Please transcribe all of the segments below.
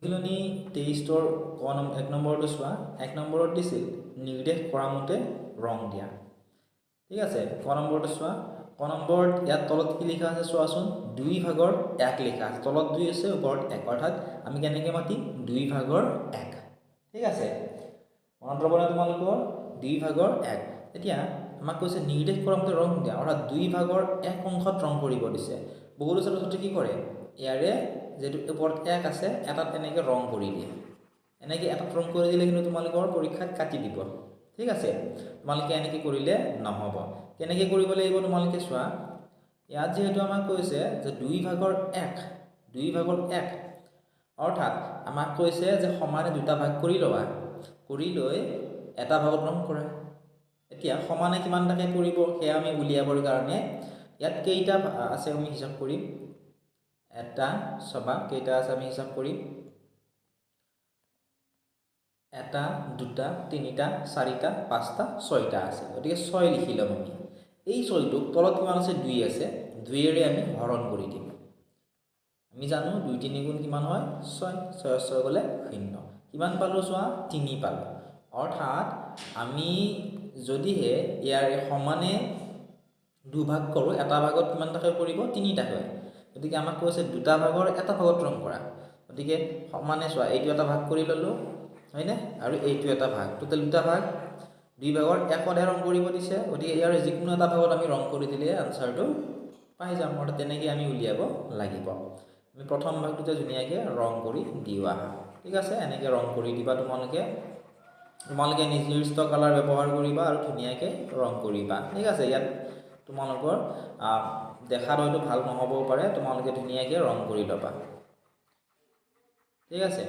অনুশীলনী 23 এক নম্বৰটো চোৱা। 1 নম্বৰত দিছিল নিৰ্দেশ কৰা মতে ৰং দিয়া। ঠিক আছে, ক নম্বৰটো চোৱা। ক নম্বৰত ইয়াত তলত কি লিখা আছে চোৱাচোন। 2 ভাগৰ 1 লিখা আছে, তলত 2 আছে ওপৰত 1, অৰ্থাৎ আমি কেনেকৈ মাতিম 2 ভাগৰ 1। ঠিক আছে, মনত ৰ'বনে তোমালোকৰ 2 ভাগৰ 1। এতিয়া আমাক কৈছে নিৰ্দেশ কৰা মতে ৰং দিয়া, অৰ্থাৎ 2 ভাগৰ 1 অংশত ৰং কৰিব দিছে। বহুতো ছাত্ৰ ছাত্ৰী কি কৰে, ইয়াৰে যেটো ওপৰত 1 আছে এটাত এনেকৈ ৰং কৰি দিয়ে। এনেকৈ এটাত ৰং কৰি দিলে কিন্তু তোমালোকৰ পৰীক্ষাত কাটি দিব। ঠিক আছে, তোমালোকে এনেকৈ কৰিলে নহ'ব। কেনেকৈ কৰিব লাগিব তোমালোকে চোৱা। ইয়াত যেহেতু আমাক কৈছে যে 2 ভাগৰ 1, অৰ্থাৎ আমাক কৈছে যে সমানে দুটা ভাগ কৰি লোৱা, কৰি লৈ এটা ভাগত ৰং কৰা। এতিয়া সমানে কিমানটাকে কৰিব সেয়া আমি উলিয়াবৰ কাৰণে ইয়াত কেইটা আছে আমি হিচাপ কৰিম। এটা সবা কেইটা আছে আমি হিচাপ কৰিম। এটা, দুটা, তিনিটা, চাৰিটা, পাঁচটা, ছয়টা আছে। গতিকে 6 লিখি ল'ম আমি। এই 6টোক তলত কিমান আছে 2 আছে, 2ৰে আমি হৰণ কৰি দিম। আমি জানো 2 3 গুণ কিমান হয় 6, 6 6 গ'লে 0। কিমান পালোঁ চোৱা 3 পালোঁ। অৰ্থাৎ আমি যদিহে ইয়াৰে সমানে দুভাগ কৰোঁ, এটা ভাগত কিমানটাকৈ পৰিব 3টাকৈ। গতিকে আমাক কৈছে দুটা ভাগৰ এটা ভাগত ৰং কৰা। গতিকে সমানে চোৱা, এইটো এটা ভাগ কৰি ল'লোঁ হয়নে, আৰু এইটো এটা ভাগ, টোটেল দুটা ভাগ। 2 ভাগৰ 1তে ৰং কৰিব দিছে, গতিকে ইয়াৰ যিকোনো এটা ভাগত আমি ৰং কৰি দিলে আনসাৰটো পাই যাম। অৰ্থাৎ তেনেকৈ আমি উলিয়াব লাগিব। আমি প্ৰথম ভাগটোতে ধুনীয়াকৈ ৰং কৰি দিওঁ। ঠিক আছে, এনেকৈ ৰং কৰি দিবা। তোমালোকে নিৰ্দিষ্ট কালাৰ ব্যৱহাৰ কৰিবা আৰু ধুনীয়াকৈ ৰং কৰিবা। ঠিক আছে, ইয়াত তোমালোকৰ দেখাত হয়তো ভাল নহ'বও পাৰে, তোমালোকে ধুনীয়াকৈ ৰং কৰি ল'বা। ঠিক আছে,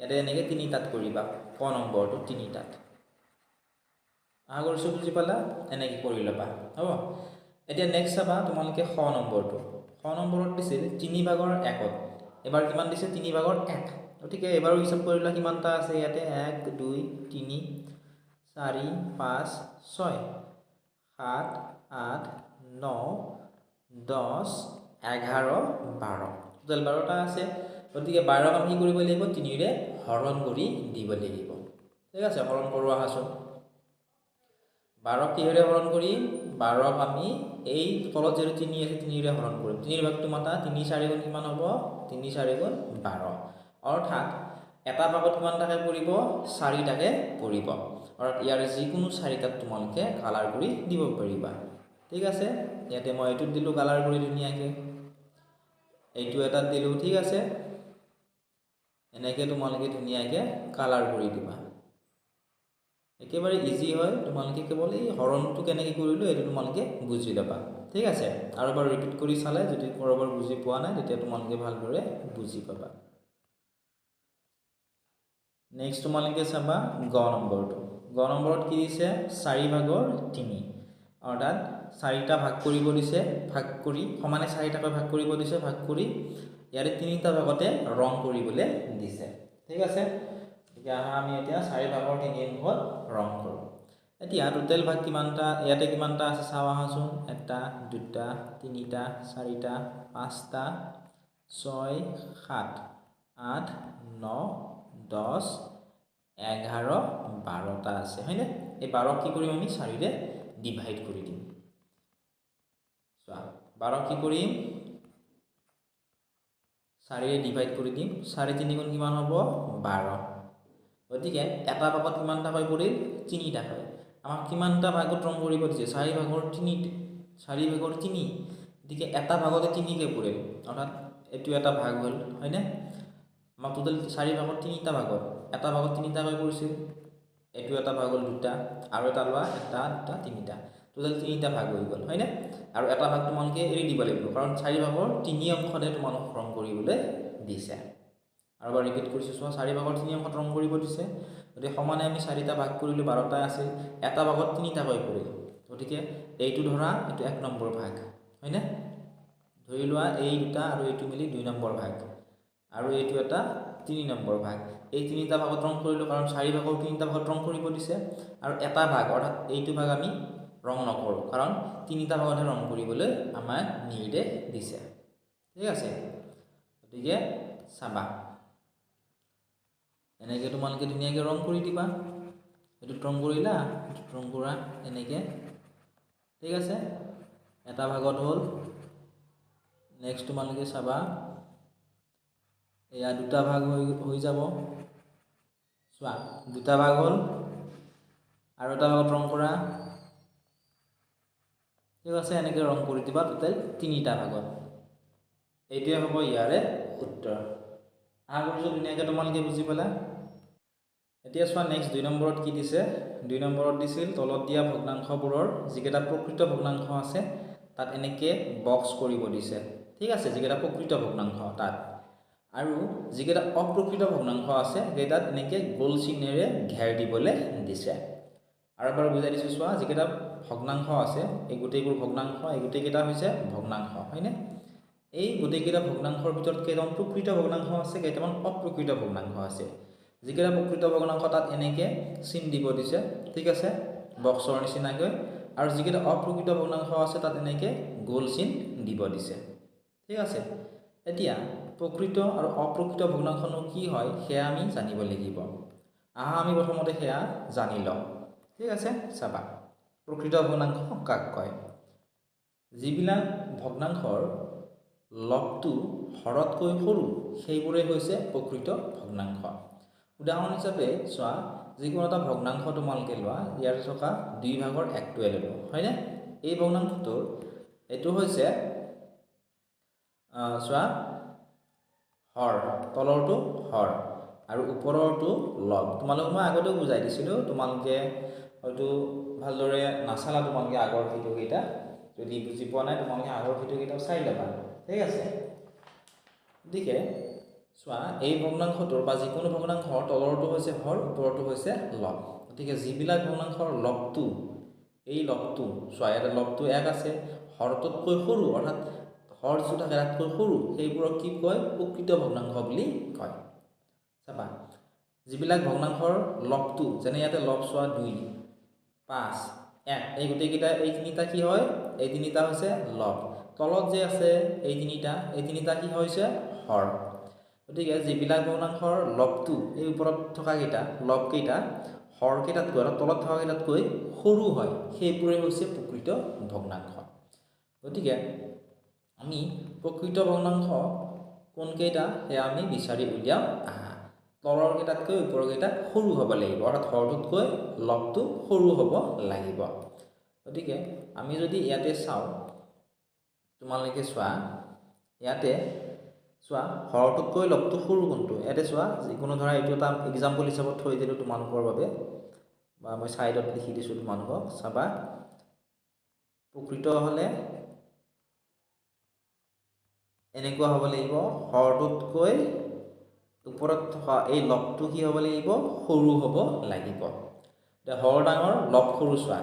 ইয়াতে এনেকৈ 3টাত কৰিবা, ক নম্বৰটো 3টাত। আশা কৰিছোঁ বুজি পালা, এনেকৈ কৰি ল'বা হ'ব। এতিয়া নেক্সট চাবা তোমালোকে খ নম্বৰটো। খ নম্বৰত দিছিল 3 ভাগৰ 1ত। এবাৰ কিমান দিছে 3 ভাগৰ 1। গতিকে এবাৰো হিচাপ কৰিলে কিমানটা আছে ইয়াতে 1 2 3 4 5 6 7 8 9 10 11 12, টোটেল 12টা আছে। গতিকে 12ক আমি কি কৰিব লাগিব 3ৰে হৰণ কৰি দিব লাগিব। ঠিক আছে, হৰণ কৰোঁ আহাচোন। 12ক কিহেৰে হৰণ কৰিম, 12ক আমি এই তলত যিহেতু 3 আছে 3ৰে হৰণ কৰিম। 3ৰ ভাগটো মাতা, 3 4 গুণ কিমান হ'ব 3 4 গুণ 12। অৰ্থাৎ এটা ভাগত কিমানটাকে পৰিব 4টাকে পৰিব। অৰ্থাৎ ইয়াৰ যিকোনো 4টাত তোমালোকে কালাৰ কৰি দিব পাৰিবা। ঠিক আছে, ইয়াতে মই এইটোত দিলোঁ কালাৰ কৰি ধুনীয়াকৈ, এইটো এটাত দিলোঁ। ঠিক আছে, এনেকৈ তোমালোকে ধুনীয়াকৈ কালাৰ কৰি দিবা। একেবাৰে ইজি হয়, তোমালোকে কেৱল এই হৰণটো কেনেকৈ কৰিলোঁ এইটো তোমালোকে বুজি ল'বা। ঠিক আছে, আৰু এবাৰ ৰিপিট কৰি চালে যদি কাৰোবাৰ বুজি পোৱা নাই তেতিয়া তোমালোকে ভালদৰে বুজি পাবা। নেক্সট তোমালোকে চাবা গ নম্বৰটো। গ নম্বৰত কি দিছে 4 ভাগৰ 3, অৰ্থাৎ 4টা ভাগ কৰিব দিছে, ভাগ কৰি সমানে 4টাকৈ ভাগ কৰিব দিছে, ভাগ কৰি ইয়াৰে 3টা ভাগতে ৰং কৰিবলৈ দিছে। ঠিক আছে, এতিয়া আমি এতিয়া 4 ভাগৰ 3 অংশত ৰং কৰোঁ। এতিয়া টোটেল ভাগ কিমানটা, ইয়াতে কিমানটা আছে চাওঁ আহাচোন। 1 2 3 4 5 6 7 8 9 10 11 12টা আছে হয়নে। এই 12ক কি কৰিম আমি 4ৰে ডিভাইড কৰি দিম। চোৱা 12ক কি কৰিম 4ৰে ডিভাইড কৰি দিম। 4 3 গুণ কিমান হ'ব 12। গতিকে এটা ভাগত কিমানটাকৈ পৰিল 3টাকৈ। আমাক কিমানটা ভাগত ৰং কৰিব দিছে 4 ভাগৰ 3, 4 ভাগৰ 3। গতিকে এটা ভাগতে 3কে পৰিল, অৰ্থাৎ এইটো এটা ভাগ হ'ল হয়নে। আমাক টোটেল 4 ভাগৰ 3টা ভাগত, এটা ভাগত 3টাকৈ পৰিছিল, এইটো এটা ভাগ হ'ল 2টা, আৰু এটা লোৱা 1 2 3টা, টোটেল 3টা ভাগ হৈ গ'ল হয়নে। আৰু এটা ভাগ তোমালোকে এৰি দিব লাগিব, কাৰণ 4 ভাগৰ 3 অংশতে তোমালোক ৰং কৰিবলৈ দিছে। আৰু এবাৰ ৰিপিট কৰিছোঁ চোৱা, 4 ভাগৰ 3 অংশত ৰং কৰিব দিছে। গতিকে সমানে আমি 4টা ভাগ কৰিলোঁ, 12টা আছিল, এটা ভাগত 3টাকৈ পৰিল। গতিকে এইটো ধৰা এইটো 1 নম্বৰ ভাগ হয়নে। ধৰি লোৱা এই দুটা আৰু এইটো মিলি 2 নম্বৰ ভাগ, আৰু এইটো এটা 3 নম্বৰ ভাগ। এই 3টা ভাগত ৰং কৰিলোঁ, কাৰণ 4 ভাগৰ 3টা ভাগত ৰং কৰিব দিছে। আৰু এটা ভাগ অৰ্থাৎ এইটো ভাগ আমি ৰং নকৰোঁ, কাৰণ 3টা ভাগতহে ৰং কৰিবলৈ আমাক নিৰ্দেশ দিছে। ঠিক আছে, গতিকে চাবা এনেকৈ তোমালোকে ধুনীয়াকৈ ৰং কৰি দিবা এইটো ৰং কৰিলা এইটো ৰং কৰা এনেকৈ ঠিক আছে এটা ভাগত হ'ল নেক্সট তোমালোকে চাবা এয়া দুটা ভাগ হৈ যাব চোৱা দুটা ভাগ হ'ল আৰু এটা ভাগত ৰং কৰা ঠিক আছে এনেকৈ ৰং কৰি দিবা টোটেল তিনিটা ভাগত এইটোৱে হ'ব ইয়াৰে উত্তৰ আশা কৰিছোঁ ধুনীয়াকৈ তোমালোকে বুজি পালা এতিয়া চোৱা নেক্সট 2 নম্বৰত কি দিছে 2 নম্বৰত দিছিল তলত দিয়া ভগ্নাংশবোৰৰ যিকেইটা প্ৰকৃত ভগ্নাংশ আছে তাত এনেকৈ বক্স কৰিব দিছে ঠিক আছে যিকেইটা প্ৰকৃত ভগ্নাংশ তাত আৰু যিকেইটা অপ্ৰকৃত ভগ্নাংশ আছে সেইটাত এনেকৈ গোল চিহ্নেৰে ঘেৰ দিবলৈ দিছে আৰু এবাৰ বুজাই দিছোঁ চোৱা যিকেইটা ভগ্নাংশ আছে এই গোটেইবোৰ ভগ্নাংশ এই গোটেইকেইটা হৈছে ভগ্নাংশ হয়নে এই গোটেইকেইটা ভগ্নাংশৰ ভিতৰত কেইটামান প্ৰকৃত ভগ্নাংশ আছে কেইটামান অপ্ৰকৃত ভগ্নাংশ আছে যিকেইটা প্ৰকৃত ভগ্নাংশ তাত এনেকৈ চিন দিব দিছে ঠিক আছে বক্সৰ নিচিনাকৈ আৰু যিকেইটা অপ্ৰকৃত ভগ্নাংশ আছে তাত এনেকৈ গোল চিন দিব দিছে ঠিক আছে এতিয়া প্ৰকৃত আৰু অপ্ৰকৃত ভগ্নাংশনো কি হয় সেয়া আমি জানিব লাগিব আমি প্ৰথমতে সেয়া জানি লওঁ ঠিক আছে চাবা প্ৰকৃত ভগ্নাংশ কাক কয় যিবিলাক ভগ্নাংশৰ লবটো হৰতকৈ সৰু সেইবোৰে হৈছে প্ৰকৃত ভগ্নাংশ উদাহৰণ হিচাপে চোৱা যিকোনো এটা ভগ্নাংশ তোমালোকে লোৱা ইয়াৰ থকা 2 ভাগৰ 1টোৱে ল'লো হয়নে এই ভগ্নাংশটোৰ এইটো হৈছে চোৱা হৰ তলৰটো হৰ আৰু ওপৰৰটো লব তোমালোকক মই আগতেও বুজাই দিছিলোঁ তোমালোকে হয়তো ভালদৰে নাচালা তোমালোকে আগৰ ভিডিঅ'কেইটা যদি বুজি পোৱা নাই তোমালোকে আগৰ ভিডিঅ'কেইটা চাই ল'বা ঠিক আছে গতিকে চোৱা এই ভগ্নাংশটোৰ বা যিকোনো ভগ্নাংশৰ তলৰটো হৈছে হৰ ওপৰটো হৈছে লব গতিকে যিবিলাক ভগ্নাংশৰ লবটো এই লবটো চোৱা ইয়াতে লবটো 1 আছে হৰটোতকৈ সৰু অৰ্থাৎ হৰ যিটো থাকে তাতকৈ সৰু সেইবোৰক কি কয় প্ৰকৃত ভগ্নাংশ বুলি কয় চাবা যিবিলাক ভগ্নাংশৰ লবটো যেনে ইয়াতে লব চোৱা 2 5 1 এই গোটেইকেইটা এই তিনিটা কি হয় এই তিনিটা হৈছে লব তলত যে আছে এই তিনিটা কি হৈছে হৰ গতিকে যিবিলাক ভগ্নাংশৰ লবটো এই ওপৰত থকা কেইটা লব কেইটা হৰ কেইটাতকৈ আৰু তলত থকা কেইটাতকৈ সৰু হয় সেইবোৰে হৈছে প্ৰকৃত ভগ্নাংশ গতিকে আমি প্ৰকৃত ভগ্নাংশ কোনকেইটা সেয়া আমি বিচাৰি উলিয়াম তলৰ কেইটাতকৈ ওপৰৰ কেইটা সৰু হ'ব লাগিব অৰ্থাৎ হৰটোতকৈ লবটো সৰু হ'ব লাগিব গতিকে আমি যদি ইয়াতে চাওঁ তোমালোকে চোৱা ইয়াতে চোৱা হৰটোতকৈ লবটো সৰু কোনটো ইয়াতে চোৱা যিকোনো ধৰা এইটো এটা এক্সাম্পল হিচাপত থৈ দিলোঁ তোমালোকৰ বাবে বা মই সাইডত লিখি দিছোঁ তোমালোকক চাবা প্ৰকৃত হ'লে এনেকুৱা হ'ব লাগিব হৰটোতকৈ ওপৰত থকা এই লবটো কি হ'ব লাগিব সৰু হ'ব লাগিব এতিয়া হৰ ডাঙৰ লব সৰু চোৱা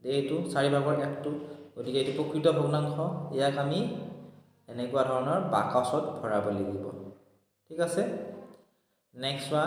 এইটো 4 ভাগৰ 1টো গতিকে এইটো প্ৰকৃত ভগ্নাংশ ইয়াক আমি এনেকুৱা ধৰণৰ বাকচত ভৰাব লাগিব ঠিক আছে নেক্সট চোৱা